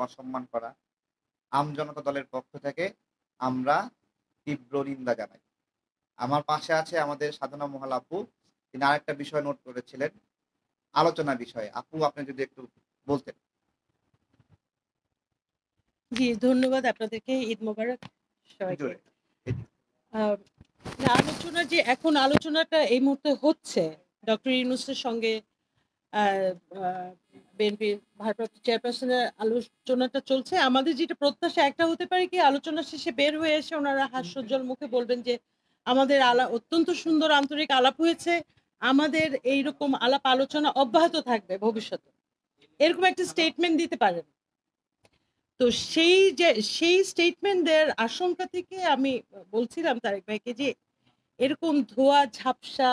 অসম্মান করা জনতা দলের পক্ষ থেকে আমরা তীব্র নিন্দা জানাই। আমার পাশে আছে আমাদের সাধনা মহাল আপু। তিনি আরেকটা বিষয় নোট করেছিলেন, আলোচনা বিষয়ে। আপু আপনি যদি একটু বলতেন। জি, ধন্যবাদ আপনাদেরকে। ঈদ মোবারক সবাইকে। জোরে। এটি আ না এখন আলোচনাটা এই মুহূর্তে হচ্ছে ডক্টর ইউনূসের সঙ্গে আ আ বিএনপির ভারপ্রাপ্ত চেয়ারপারসনের আলোচনাটা চলছে। আমাদের যেটা প্রত্যাশা একটা হতে পারে কি আলোচনা শেষে বের হয়ে এসে উনারা হাস্যোজ্জ্বল মুখে বলবেন যে, "আমাদের অত্যন্ত সুন্দর আন্তরিক আলাপ হয়েছে। আমাদের এইরকম আলাপ আলোচনা অব্যাহত থাকবে ভবিষ্যতে।" এরকম একটা স্টেটমেন্ট দিতে পারেন। তো সেই স্টেটমেন্ট দেওয়ার আশঙ্কা থেকে আমি বলছিলাম তারেক ভাইকে যে এরকম ধোঁয়া ঝাপসা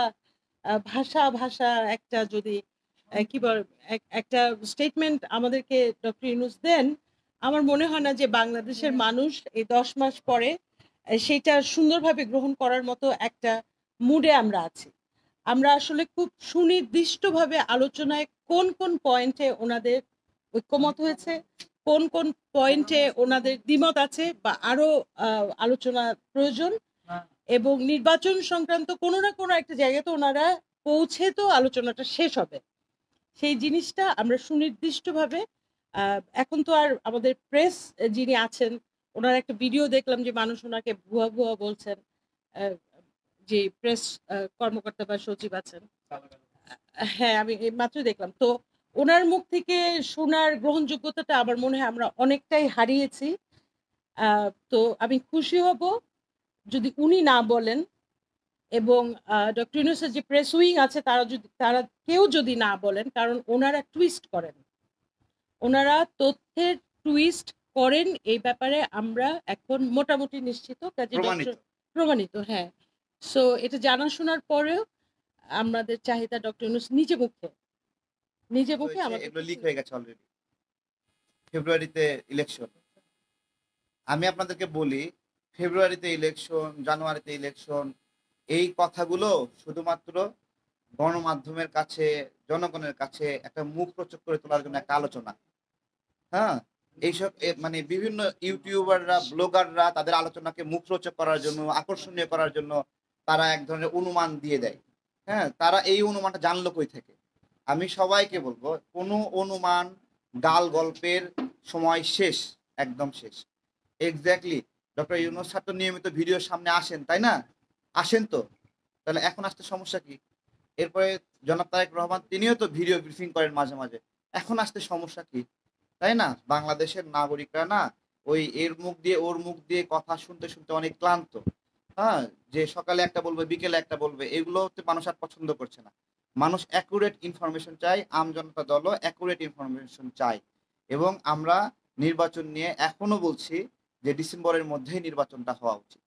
ভাষা একটা যদি কি বলে একটা স্টেটমেন্ট আমাদেরকে ডক্টর ইউনূস দেন, আমার মনে হয় না যে বাংলাদেশের মানুষ এই ১০ মাস পরে সেইটা সুন্দরভাবে গ্রহণ করার মতো একটা মুডে আমরা আছি। আমরা আসলে খুব সুনির্দিষ্টভাবে আলোচনায় কোন পয়েন্টে ওনাদের ঐক্যমত হয়েছে, কোন পয়েন্টে ওনাদের দ্বিমত আছে বা আরো আলোচনা প্রয়োজন এবং নির্বাচন সংক্রান্ত কোনো না কোনো একটা জায়গাতে ওনারা পৌঁছে তো আলোচনাটা শেষ হবে। সেই জিনিসটা আমরা সুনির্দিষ্টভাবে এখন তো আর আমাদের প্রেস যিনি আছেন, উনার একটা ভিডিও দেখলাম যে মানুষ উনাকে ভুয়া বলছেন। আ যে প্রেস কর্মকর্তা বা সচিব আছেন। হ্যাঁ, আমি এইমাত্রই দেখলাম। তো উনার মুখ থেকে শোনার গ্রহণযোগ্যতাটা আমার মনে হয় আমরা অনেকটাই হারিয়েছি। আ তো আমি খুশি হব যদি উনি না বলেন এবং ডক্টর ইউনূসের যে প্রেস উইং আছে তারা কেউ যদি না বলেন, কারণ ওনারা টুইস্ট করেন। ওনারা তথ্যের টুইস্ট করেন এই ব্যাপারে আমরা এখন মোটামুটি নিশ্চিত। কাজে প্রমাণিত। প্রমাণিত, হ্যাঁ। সো এটা জানা শোনার পরেও আমাদের চাহিদা ডক্টর ইউনূস নিজে মুখে হয়েছে আমাদের এগুলো লিক হয়ে গেছে অলরেডি। ফেব্রুয়ারিতে ইলেকশন। আমি আপনাদেরকে বলি, ফেব্রুয়ারিতে ইলেকশন, জানুয়ারিতে ইলেকশন এই কথাগুলো শুধুমাত্র গণমাধ্যমের কাছে, জনগণের কাছে একটা মুখ রোচক করে তোলার জন্য একটা আলোচনা। হ্যাঁ? এইসব মানে বিভিন্ন ইউটিউবাররা, ব্লগাররা তাদের আলোচনাকে মুখরোচক করার জন্য, আকর্ষণীয় করার জন্য তারা এক ধরনের অনুমান দিয়ে দেয়। হ্যাঁ? তারা এই অনুমানটা জানলো কই থেকে? আমি সবাইকে বলব, কোনো অনুমান, গাল গল্পের সময় শেষ, একদম শেষ। এক্সাক্টলি ডক্টর ইউনূস স্যার তো নিয়মিত ভিডিওর সামনে আসেন, তাই না? আসেন তো। তাহলে এখন আসতে সমস্যা কি? এরপরে জনাব তারেক রহমান তিনিও তো ভিডিও ব্রিফিং করেন মাঝে মাঝে। এখন আসতে সমস্যা কি? তাই না? বাংলাদেশের নাগরিকরা না ওই এর মুখ দিয়ে ওর মুখ দিয়ে কথা শুনতে অনেক ক্লান্ত। হ্যাঁ? যে সকালে একটা বলবে, বিকেলে একটা বলবে। এগুলো হচ্ছে মানুষ আর পছন্দ করছে না। মানুষ অ্যাকুরেট ইনফরমেশন চায়। জনতা দলও অ্যাকুরেট ইনফরমেশন চায়। এবং আমরা নির্বাচন নিয়ে এখনো বলছি যে ডিসেম্বরের মধ্যেই নির্বাচনটা হওয়া উচিত।